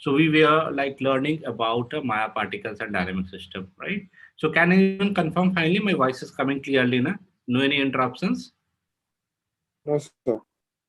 So we were like learning about Maya particles and dynamic system, right? So can anyone confirm finally my voice is coming clearly, na? No any interruptions? No, sir.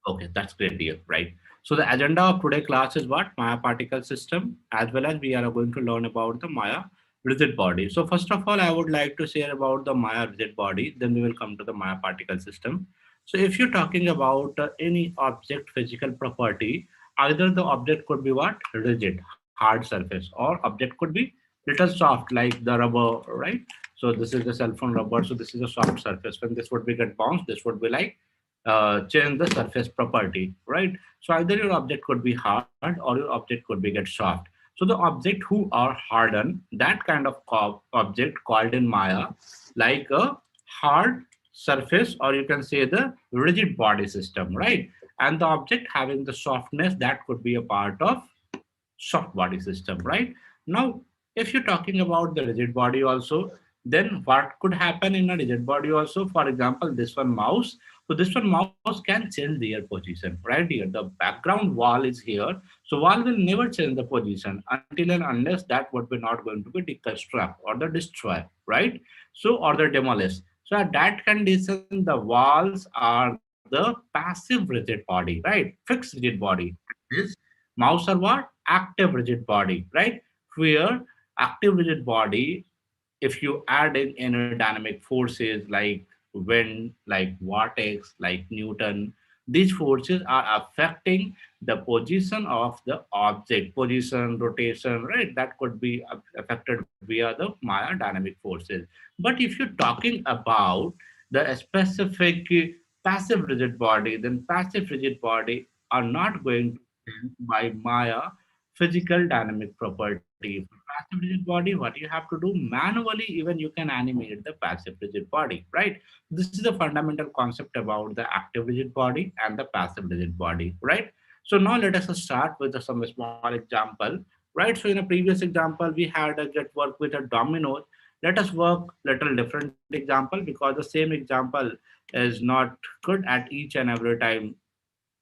Okay, that's great, dear, right? So the agenda of today class is what? Maya particle system, as well as we are going to learn about the Maya rigid body. So first of all, I would like to share about the Maya rigid body, then we will come to the Maya particle system. So if you're talking about any object physical property, either the object could be what? Rigid, hard surface, or object could be little soft like the rubber, right? So this is the cell phone rubber, so this is a soft surface. When this would be get bounced, this would be like change the surface property, right? So either your object could be hard or your object could be get soft. So the object who are hardened, that kind of object called in Maya like a hard surface, or you can say the rigid body system, right? And the object having the softness, that could be a part of soft body system, right? Now, if you're talking about the rigid body also, then what could happen in a rigid body also? For example, this one mouse. So this one mouse can change their position, right here. The background wall is here. So wall will never change the position until and unless that would be not going to be deconstruct or the destroy, right? So or the demolish. So at that condition, the walls are the passive rigid body, right? Fixed rigid body. This mouse are what? Active rigid body, right? Where active rigid body, if you add in aerodynamic forces like wind, like vortex, like Newton, these forces are affecting the position of the object, position, rotation, right? That could be affected via the Maya dynamic forces. But if you're talking about the specific passive rigid body, then passive rigid body are not going to change by Maya physical dynamic property. For passive rigid body, what you have to do manually, even you can animate the passive rigid body, right? This is the fundamental concept about the active rigid body and the passive rigid body, right? So now let us start with some small example, right? So in a previous example, we had a get work with a dominoes. Let us work little different example because the same example is not good at each and every time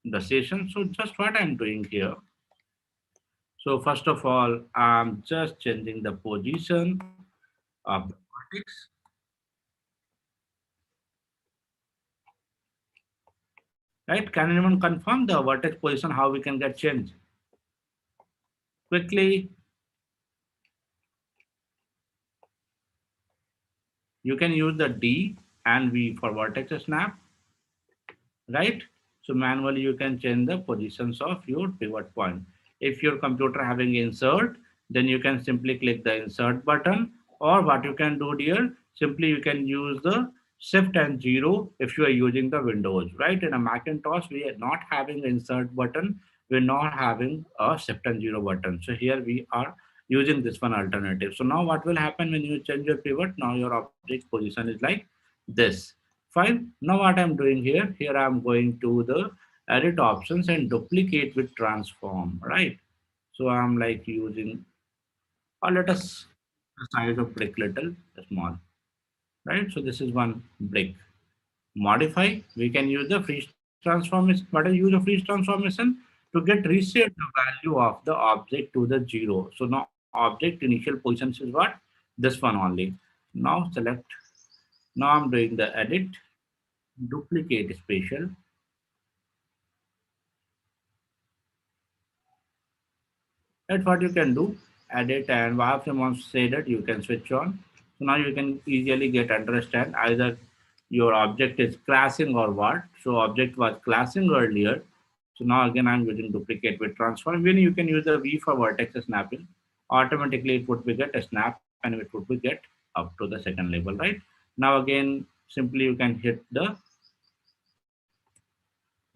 the session. So just what I'm doing here, so first of all, I'm just changing the position of the vertex, right? Can anyone confirm the vertex position, how we can get changed? Quickly, you can use the D and V for vertex snap, right? So manually you can change the positions of your pivot point. If your computer having insert, then you can simply click the insert button, or what you can do dear, simply you can use the shift and zero if you are using the Windows, right? In a Macintosh, we are not having insert button, we're not having a shift and zero button. So here we are using this one alternative. So now what will happen when you change your pivot? Now your object position is like this. Fine. Now what I'm doing here, I'm going to the edit options and duplicate with transform, right? So I'm like using, or let us the size of brick little small, right? So this is one brick. Modify, we can use the freeze transformation. What is use of freeze transformation? To get reset the value of the object to the zero. So now object initial positions is what? This one only. Now select, now I'm doing the edit, duplicate spatial. That's what you can do. Edit and wireframe say that you can switch on. So now you can easily get understand either your object is classing or what. So object was classing earlier. So now again I'm using duplicate with transform. When you can use the V for vertex snapping, automatically it would be get a snap and it would be get up to the second level, right? Now again simply you can hit the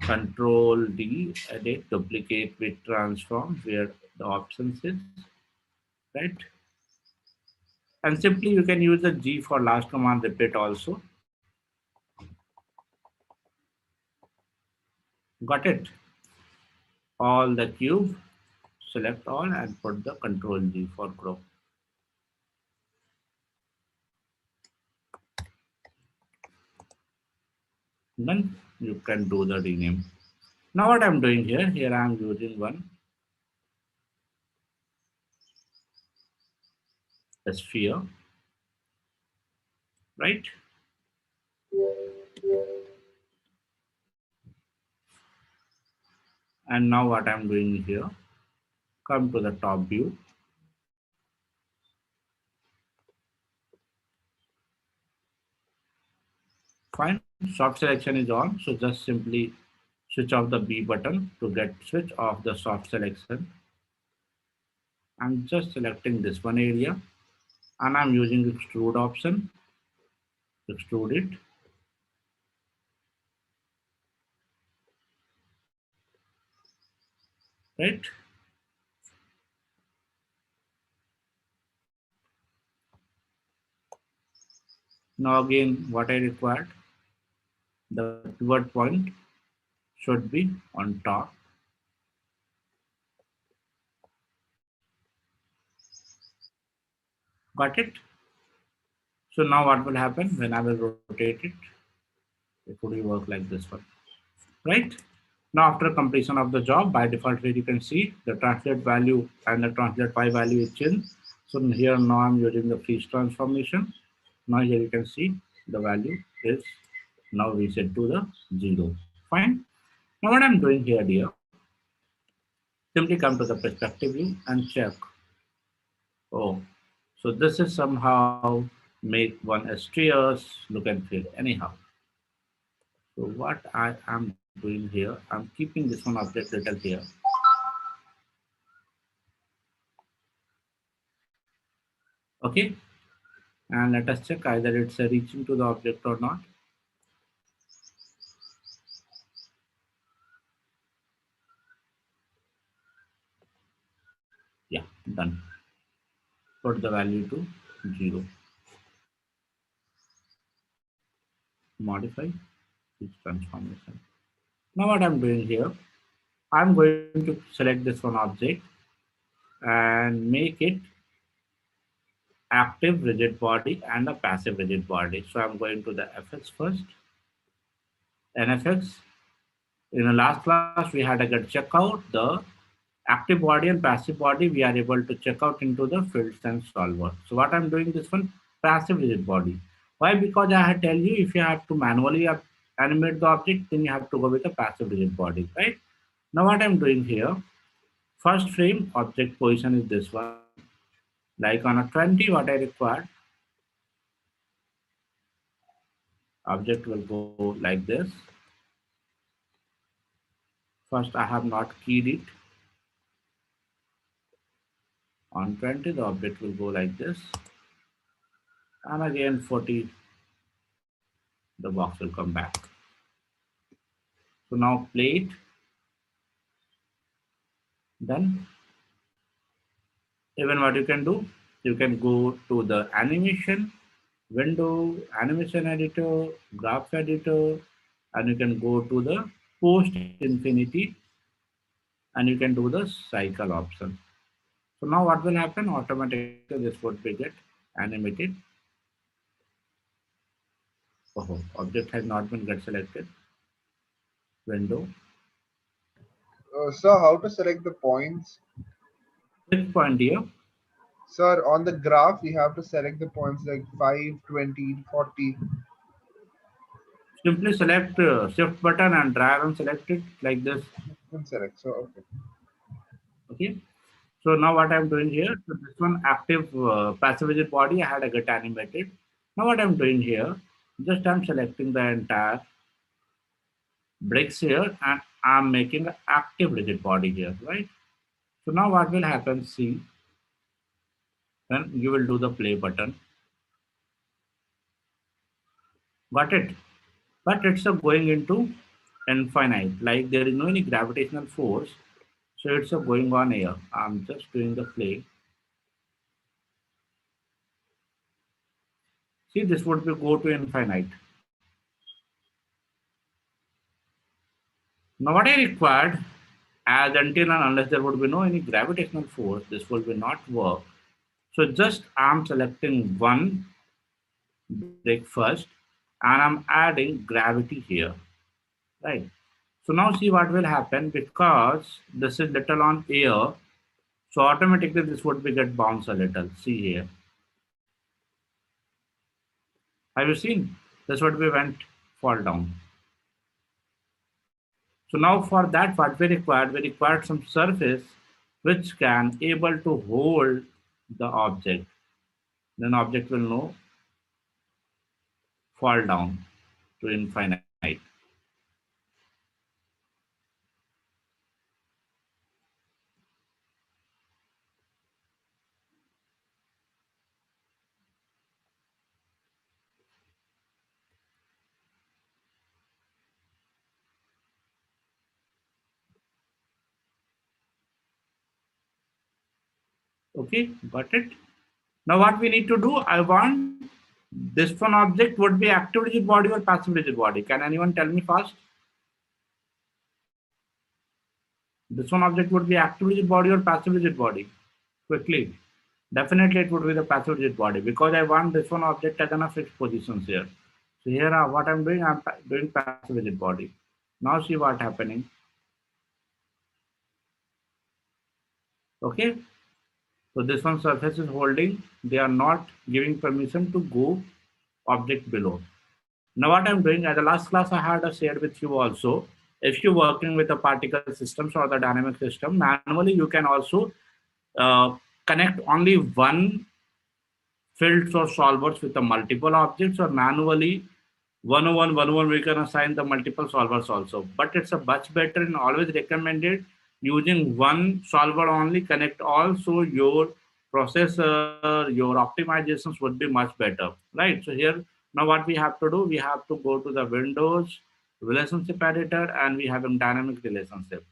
Control D, edit, duplicate with transform where the options is, right? And simply you can use the G for last command repeat also. Got it? All the cube, select all and put the Control G for group. Then you can do the rename. Now what I'm doing here, I'm using one a sphere, right? And now what I'm doing here, come to the top view. Fine, soft selection is on. So just simply switch off the B button to get switch off the soft selection. I'm just selecting this one area and I'm using extrude option, extrude it. Right? Now again, what I required, the pivot point should be on top. Got it? So now what will happen when I will rotate it? It would work like this one, right? Now after completion of the job, by default here you can see the translate value and the translate by value is changed. So here now I'm using the freeze transformation. Now here you can see the value is now reset to the 0. Fine. Now what I'm doing here, dear, simply come to the perspective view and check. Oh, so this is somehow make one STS look and feel anyhow. So what I am doing here, I'm keeping this one object little here. Okay. And let us check either it's reaching to the object or not. Yeah, done. Put the value to 0. Modify this transformation. Now what I'm doing here, I'm going to select this one object and make it active rigid body and a passive rigid body. So I'm going to the FX first. NFX. In the last class, we had a good checkout. The active body and passive body, we are able to check out into the field sense solver. So what I'm doing this one, passive rigid body. Why? Because I had tell you if you have to manually animate the object, then you have to go with a passive rigid body, right? Now what I'm doing here, first frame object position is this one. Like on a 20, what I require, object will go like this. First, I have not keyed it. On 20, the object will go like this. And again, 40, the box will come back. So now play it. Then, even what you can do, you can go to the animation window, animation editor, graph editor, and you can go to the post infinity, and you can do the cycle option. So now what will happen? Automatically this would be get animated. Oh, object has not been get selected. Window. Sir, how to select the points? Which point here? Sir, on the graph, we have to select the points like 5, 20, 40. Simply select shift button and drag and select it like this. Select. So, okay. Okay. So now what I'm doing here, so this one active passive rigid body, I had a get animated. Now what I'm doing here, just I'm selecting the entire bricks here and I'm making an active rigid body here, right? So now what will happen, see, then you will do the play button. Got it? But it's going into infinite, like there is no any gravitational force. So it's going on here. I'm just doing the play. See, this would be go to infinite. Now what I required, as until and unless there would be no any gravitational force, this will be not work. So just I'm selecting one brick first and I'm adding gravity here, right? So now see what will happen, because this is little on air, so automatically this would be get bounce a little. See here. Have you seen? That's what we went fall down. So now for that, what we required? We required some surface which can able to hold the object. Then object will no fall down to infinite. Okay, got it? Now what we need to do, I want this one object would be active rigid body or passive rigid body. Can anyone tell me fast? This one object would be active rigid body or passive rigid body? Quickly. Definitely it would be the passive rigid body because I want this one object as a fixed positions here. So here what I'm doing, I'm doing passive rigid body. Now see what happening. Okay. So this one surface is holding. They are not giving permission to go object below. Now what I'm doing, at the last class I had shared with you also, if you're working with the particle systems or the dynamic system, manually you can also uh, connect only one fields or solvers with the multiple objects, or manually 101, 101 we can assign the multiple solvers also. But it's a much better and always recommended using one solver only, connect all, so your processor, your optimizations would be much better, right? So here, now what we have to do, we have to go to the Windows relationship editor and we have a dynamic relationship.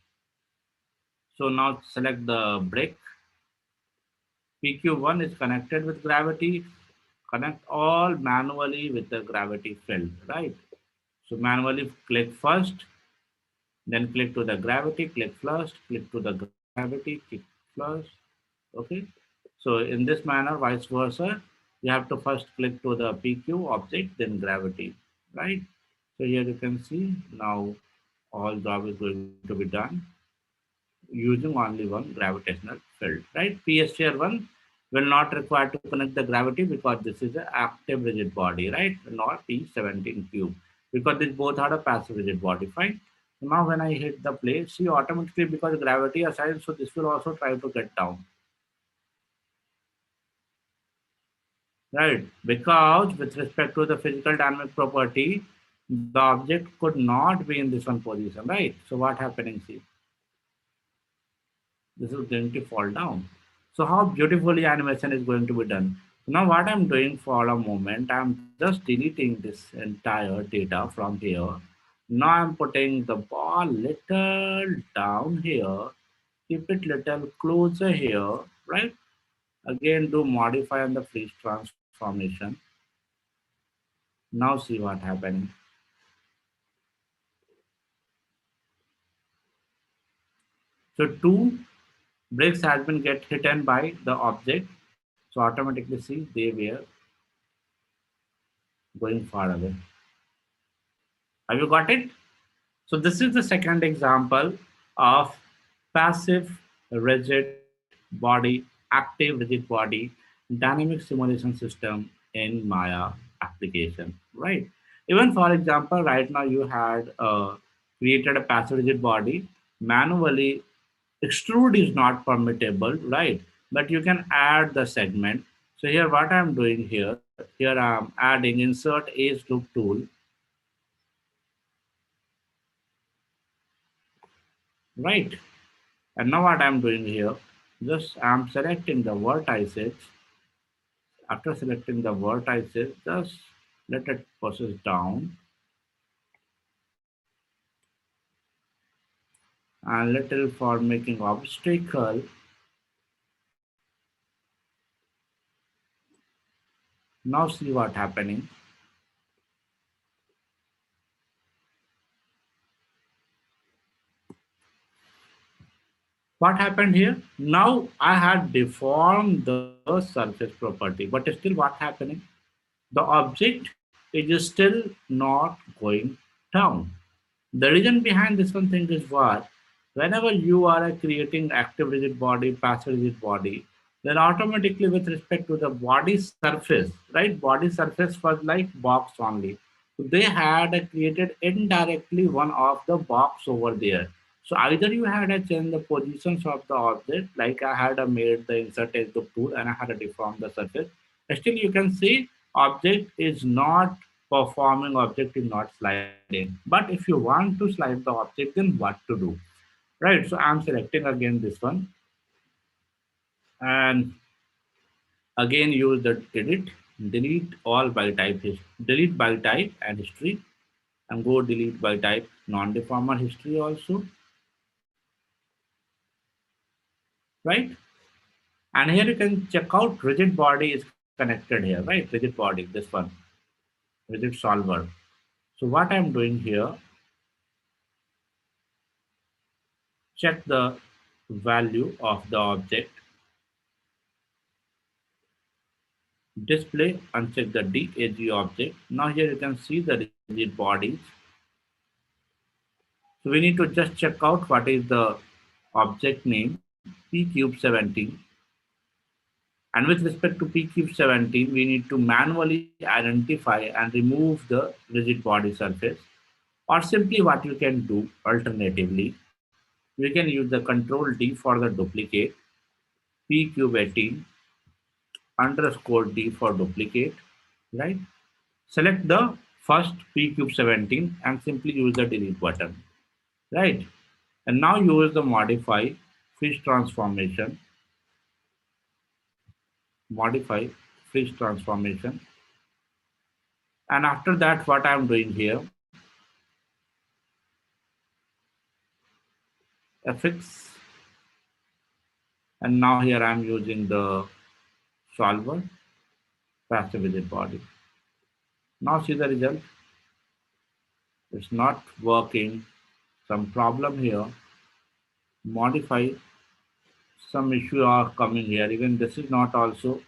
So now select the brick. PQ1 is connected with gravity. Connect all manually with the gravity field, right? So manually click first, then click to the gravity, click first, click to the gravity, click first. Okay. So in this manner, vice versa, you have to first click to the PQ object, then gravity, right? So here you can see now all job is going to be done using only one gravitational field, right? PSTR1 will not require to connect the gravity because this is an active rigid body, right? Not P17 cube because these both are a passive rigid body, fine. So now when I hit the play, see automatically because gravity aside, so this will also try to get down, right? Because with respect to the physical dynamic property, the object could not be in this one position, right? So what happening, see? This is going to fall down. So how beautifully animation is going to be done. Now what I'm doing for a moment, I'm just deleting this entire data from here. Now I'm putting the ball little down here, keep it little closer here, right? Again, do modify on the freeze transformation. Now see what happening. So two bricks has been get hidden by the object. So automatically see they were going far away. Have you got it? So this is the second example of passive rigid body, active rigid body, dynamic simulation system in Maya application, right? Even for example, right now you had created a passive rigid body manually. Extrude is not permittable, right? But you can add the segment. So here what I'm doing here I'm adding insert edge loop tool, right? And now what I'm doing here, just I'm selecting the vertices. After selecting the vertices, just let it process down and little for making obstacle. Now see what happening. What happened here? Now I had deformed the surface property, but still what happening? The object is still not going down. The reason behind this one thing is what? Whenever you are creating active rigid body, passive rigid body, Then automatically with respect to the body surface, right? Body surface was like box only. So they had created indirectly one of the box over there. So either you had a change the positions of the object, like I had a made the insert as the tool and I had a deformed the surface. Still you can see object is not performing, object is not sliding. But if you want to slide the object, then what to do? Right. So I'm selecting again this one and again use the delete all by type, delete by type and history, and go delete by type non-deformer history also, right? And here you can check out rigid body is connected here, right? Rigid body, this one, rigid solver. So what I'm doing here, check the value of the object, display, uncheck the DAG object. Now here you can see the rigid bodies. So we need to just check out what is the object name, pcube17. And with respect to pcube17, we need to manually identify and remove the rigid body surface. Or simply what you can do alternatively, you can use the control D for the duplicate, pcube18 underscore D for duplicate, right? Select the first pcube17 and simply use the delete button, right? And now use the modify fish transformation, modify fish transformation. And after that, what I'm doing here, fx, and now here I'm using the solver, passive rigid body. Now see the result. It's not working. Some problem here. Modify, some issue are coming here. Even this is not also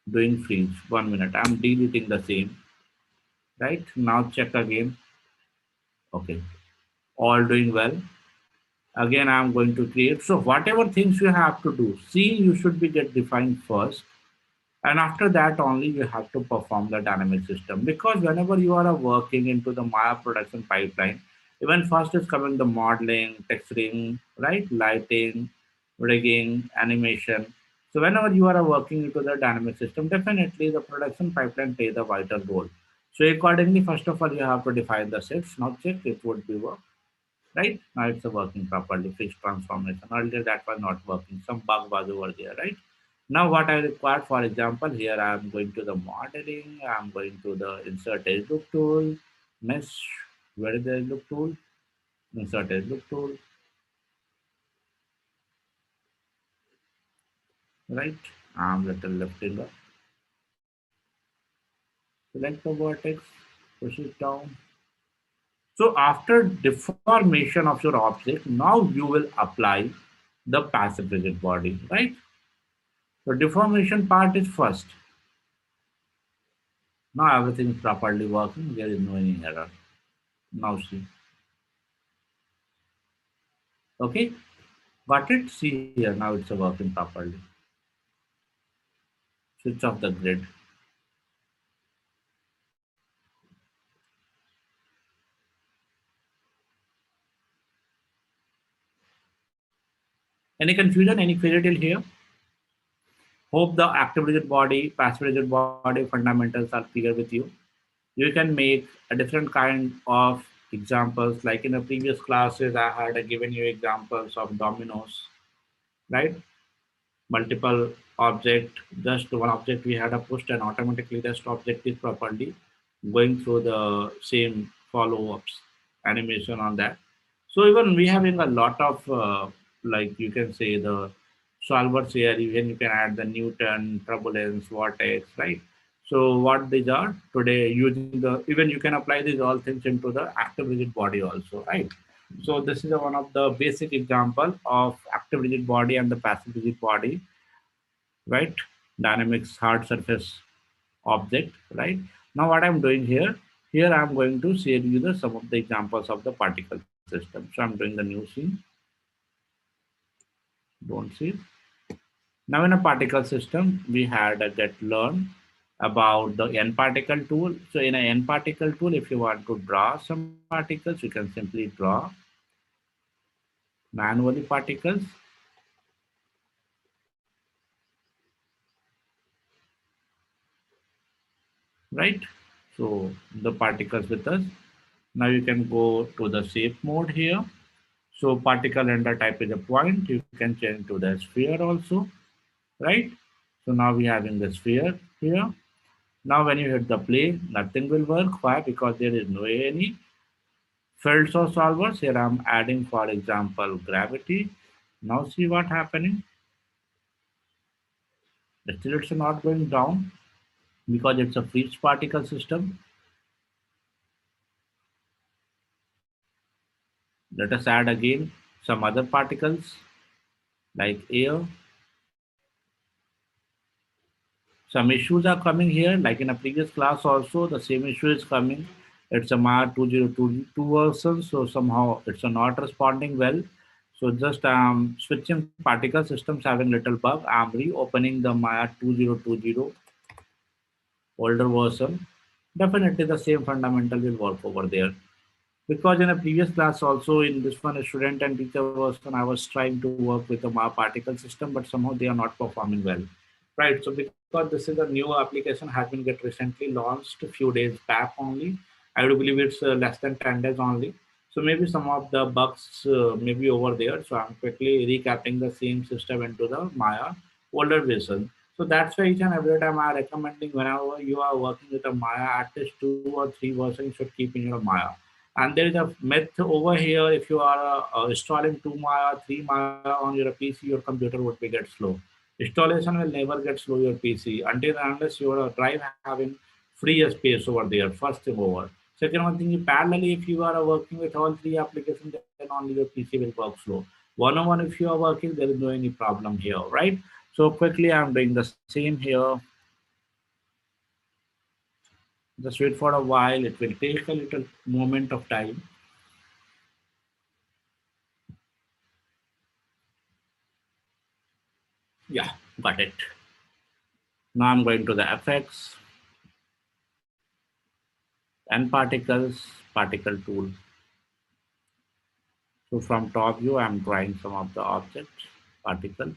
doing freeze. 1 minute. I'm deleting the same. Right now, check again. Okay, all doing well. Again, I'm going to create. So whatever things you have to do, scene you should be get defined first. And after that only you have to perform the dynamic system, because whenever you are working into the Maya production pipeline, even first is coming the modeling, texturing, right, lighting, rigging, animation. So whenever you are working into the dynamic system, definitely the production pipeline plays a vital role. So accordingly, first of all, you have to define the sets. Now check it would be work, right? Now it's working properly. Fixed transformation. Earlier that was not working. Some bug was over there, right? Now what I require, for example, here I am going to the modeling, I'm going to the insert edge look tool, mesh, where is the edge look tool? Insert edge look tool, right? I'm little lifting up. Select the vertex, push it down. So after deformation of your object, now you will apply the passive rigid body, right? So deformation part is first. Now everything is properly working. There is no any error. Now see. Okay. Got it? See here. Now it's working properly. Switch off the grid. Any confusion? Any query till here? Hope the active rigid body, passive rigid body fundamentals are clear with you. You can make a different kind of examples. Like in the previous classes, I had given you examples of dominoes, right? Multiple object, just one object we had a pushed and automatically rest object is properly going through the same follow-ups animation on that. So even we having a lot of like you can say the solvers here, even you can add the Newton, turbulence, vortex, right? So what these are today using the, even you can apply these all things into the active rigid body also, right? So this is one of the basic example of active rigid body and the passive rigid body, right? Dynamics hard surface object, right? Now what I'm doing here, here I'm going to share you the some of the examples of the particle system. So I'm doing the new scene. Don't see. Now in a particle system, we had a get learn about the n particle tool. So in a n particle tool, if you want to draw some particles, you can simply draw manually particles. Right? So the particles with us. Now you can go to the shape mode here. So particle render type is a point. You can change to the sphere also, right? So now we having the sphere here. Now when you hit the play, nothing will work. Why? Because there is no any fields or solvers. Here I'm adding, for example, gravity. Now see what happening. Still it's not going down because it's a free particle system. Let us add again some other particles like air. Some issues are coming here, like in a previous class also, the same issue is coming. It's a Maya 2022 version, so somehow it's not responding well. So just switching particle systems having little bug. I'm reopening the Maya 2020 older version. Definitely the same fundamental will work over there. Because in a previous class also in this one student and teacher version, I was trying to work with the Maya particle system, but somehow they are not performing well. Right. So because this is a new application has been get recently launched a few days back only. I do believe it's less than 10 days only. So maybe some of the bugs may be over there. So I'm quickly recapping the same system into the Maya older version. So that's why each and every time I recommending whenever you are working with a Maya, at least 2 or 3 versions you should keep in your Maya. And there is a myth over here. If you are installing 2 Maya, 3 Maya on your PC, your computer would be get slow. Installation will never get slow your PC until and unless your drive having free space over there. First thing over. Second one thing, parallelly, if you are working with all three applications, then only your PC will work slow. One on one, if you are working, there is no any problem here, right? So quickly, I'm doing the same here. Just wait for a while. It will take a little moment of time. Yeah, got it. Now I'm going to the effects and particles, particle tool. So from top view, I'm drawing some of the objects, particle,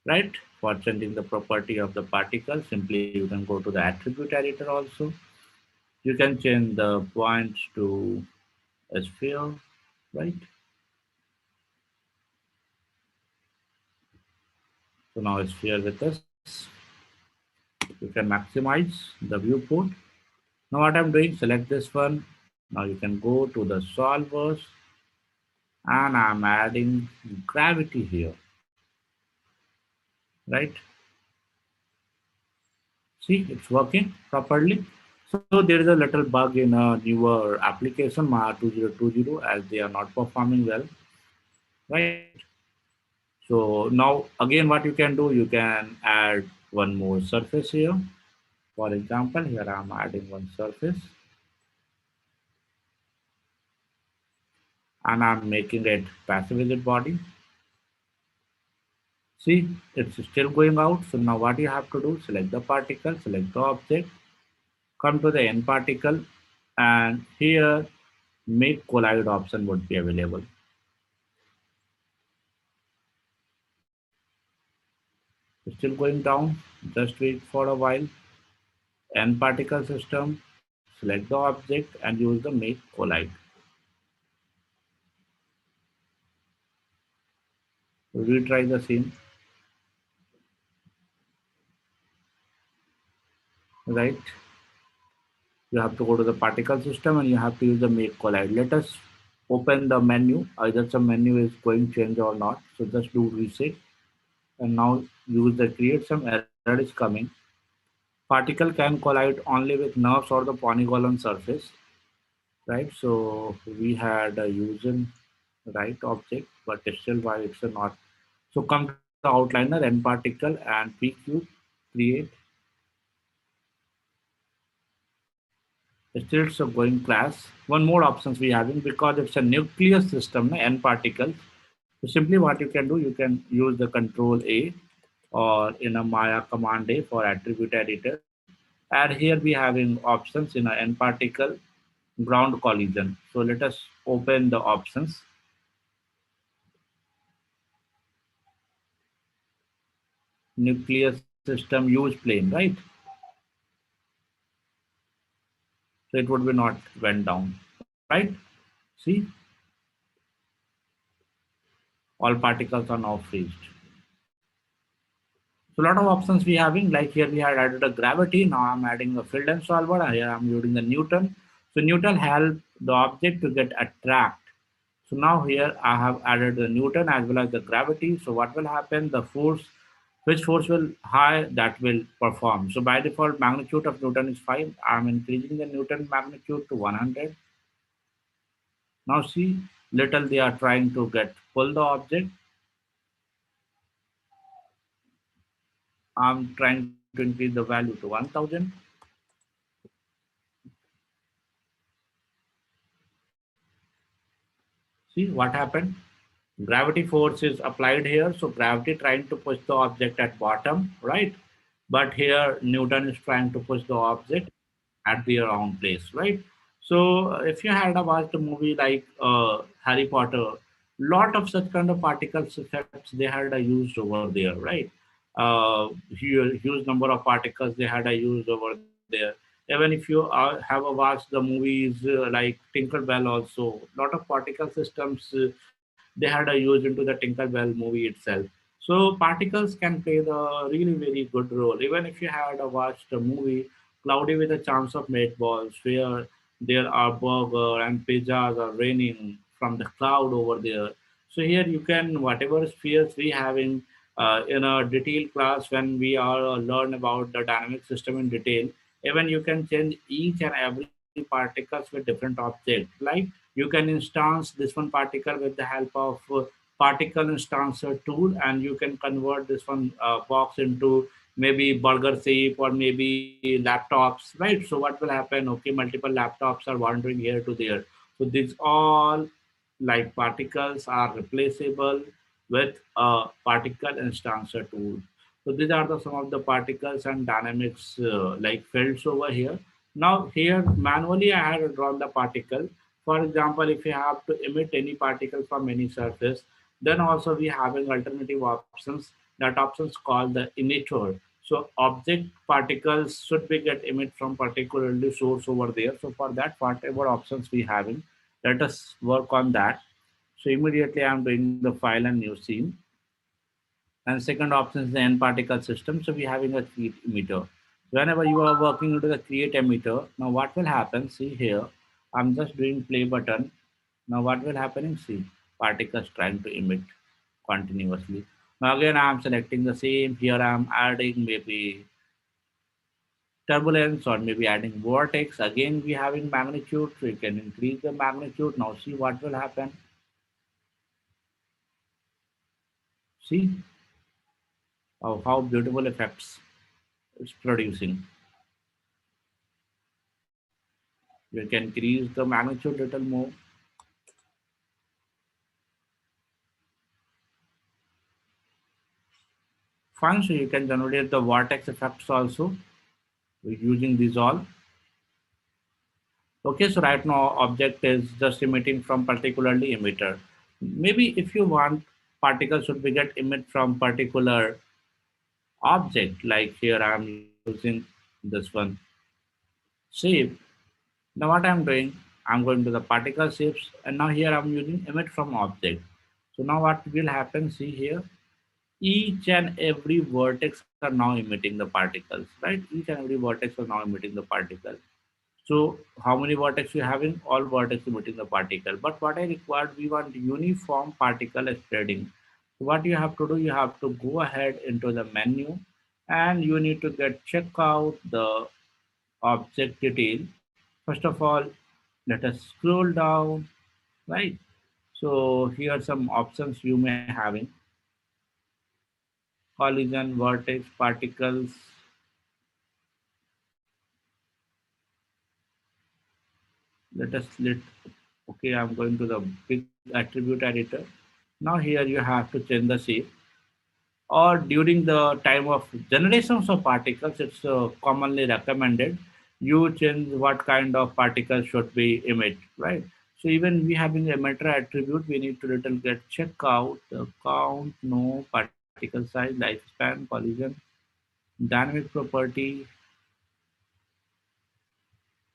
right? For changing the property of the particle, simply you can go to the attribute editor also. You can change the points to a sphere, right? So now a sphere with us. You can maximize the viewport. Now what I'm doing, select this one. Now you can go to the solvers and I'm adding gravity here, right? See, it's working properly. So there is a little bug in a newer application, Maya 2020, as they are not performing well, right? So now again, what you can do, you can add one more surface here. For example, here I'm adding one surface and I'm making it passive rigid body. See, it's still going out. So now what you have to do, select the particle, select the object, come to the n particle, and here make collide option would be available. Still going down, just wait for a while. N particle system, select the object and use the make collide. Retry the same, right? You have to go to the particle system and you have to use the make collide. Let us open the menu, either some menu is going to change or not. So just do reset and now use the create some error is coming. Particle can collide only with NURBS or the polygon surface, right? So we had a using right object, but still why it's not. So come to the outliner n particle and PQ create. Still it's a going class. One more options we having because it's a nucleus system, n particles. So simply what you can do, you can use the control A or in a Maya command A for attribute editor. And here we having options in a n particle ground collision. So let us open the options. Nuclear system use plane, right? So it would be not went down, right? See, all particles are now freezed. So a lot of options we having, like here we had added a gravity. Now I'm adding a field and solver. Here I'm using the Newton. So Newton help the object to get attract. So now here I have added the Newton as well as the gravity. So what will happen? The force, which force will high, that will perform. So by default magnitude of Newton is 5. I'm increasing the Newton magnitude to 100. Now see, little they are trying to get pull the object. I'm trying to increase the value to 1000. See what happened? Gravity force is applied here. So gravity trying to push the object at bottom, right? But here Newton is trying to push the object at their own place, right? So if you had watched a movie like Harry Potter, lot of such kind of particles effects they had used over there, right? Huge number of particles they had used over there. Even if you have watched the movies like Tinkerbell, also lot of particle systems they had used into the Tinkerbell movie itself. So particles can play the really very good role. Even if you had watched a movie Cloudy with a Chance of Meatballs, where there are burger and pizzas are raining from the cloud over there. So here you can whatever spheres we having in a detailed class when we are learn about the dynamic system in detail. Even you can change each and every particles with different object. Like you can instance this one particle with the help of particle instancer tool, and you can convert this one box into maybe burger shape or maybe laptops, right? So what will happen? Okay, multiple laptops are wandering here to there. So these all like particles are replaceable with a particle instancer tool. So these are some of the particles and dynamics like fields over here. Now here manually I had drawn the particle. For example, if you have to emit any particle from any surface, then also we having alternative options. That options called the emitter. So object particles should be get emit from particularly source over there. So for that, whatever options we having, let us work on that. So immediately I'm doing the file and new scene. And second option is the n particle system. So we're having a create emitter. Whenever you are working into the create emitter, now what will happen? See here, I'm just doing play button. Now what will happen? See, particles trying to emit continuously. Now again, I'm selecting the same. Here I'm adding maybe turbulence or maybe adding vortex. Again, we having magnitude, so you can increase the magnitude. Now see what will happen. See how beautiful effects it's producing. You can increase the magnitude little more. Fine, so you can generate the vortex effects also using these all. Okay, so right now object is just emitting from particularly emitter. Maybe if you want particles should be get emit from particular object, like here I'm using this one shape. Now what I'm doing, I'm going to the particle shapes, and now here I'm using emit from object. So now what will happen, see here, each and every vertex are now emitting the particles, right? Each and every vertex are now emitting the particle. So how many vertex you having? All vertex emitting the particle. But what I required, we want uniform particle spreading. So what you have to do, you have to go ahead into the menu, and you need to get check out the object detail. First of all, let us scroll down, right? So here are some options you may having: collision, vertex, particles. Let us let okay, I'm going to the big attribute editor. Now here you have to change the shape. or during the time of generations of particles, it's commonly recommended you change what kind of particles should be emitted, right? So even we having a emitter attribute, we need to little get check out the count, no, particle size, lifespan, collision, dynamic property.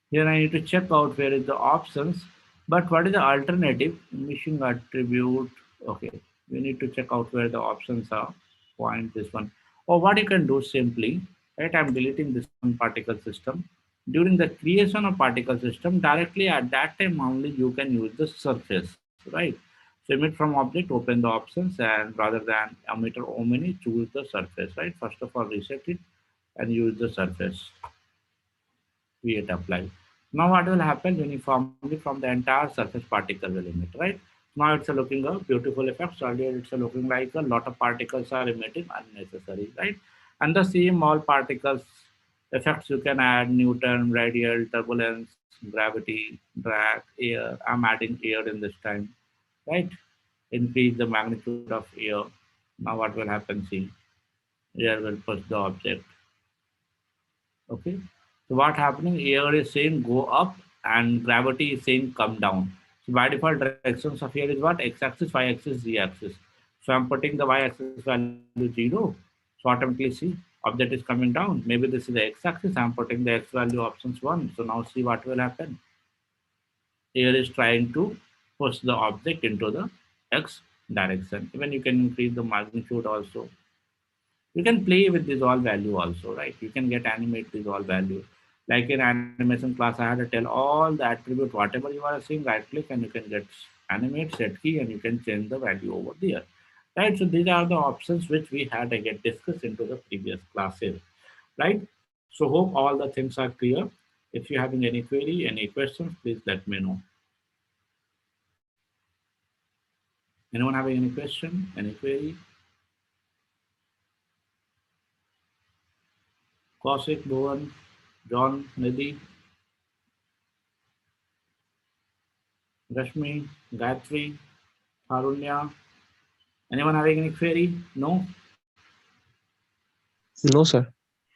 Here I need to check out where is the options, but what is the alternative? Emission attribute. Okay, we need to check out where the options are. Point this one. Or what you can do simply, right? I'm deleting this one particle system. During the creation of particle system, directly at that time only you can use the surface, right? So emit from object, open the options, and rather than emitter omni, choose the surface, right? First of all, reset it and use the surface. Create apply. Now what will happen uniformly from the entire surface particle will emit, right? Now it's a looking a beautiful effect. Earlier it's a looking like a lot of particles are emitting unnecessary, right? And the same all particles effects you can add Newton, radial, turbulence, gravity, drag, air. I'm adding air in this time, right? Increase the magnitude of air. Now what will happen? See, air will push the object. Okay. So what happening? Air is saying go up and gravity is saying come down. So by default directions of here is what? X-axis, Y-axis, Z-axis. So I'm putting the Y-axis value 0. So automatically see object is coming down. Maybe this is the X-axis. I'm putting the X value options 1. So now see what will happen. Air is trying to push the object into the X direction. Even you can increase the magnitude also. You can play with this all value also, right? You can get animate this all value. Like in animation class, I had to tell all the attribute, whatever you are seeing, right click and you can get animate set key and you can change the value over there. Right. So these are the options which we had again discussed into the previous classes. Right. So hope all the things are clear. If you're having any query, any questions, please let me know. Anyone having any question, any query? Kaushik, Bhuvan, John, Nidhi, Rashmi, Gayatri, Harunya. Anyone having any query? No? No, sir.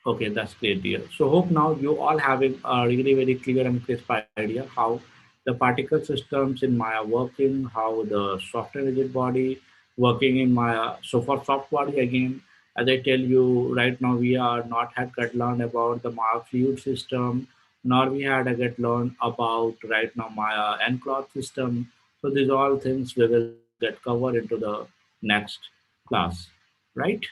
Okay, that's great, dear. So hope now you all having a really very clear and crisp idea how the particle systems in Maya working, how the software rigid body working in Maya. So for soft body again, as I tell you right now, we are not had get learned about the Maya fluid system, nor we had a get learned about right now Maya enclosed system. So these all things we will get covered into the next class, right?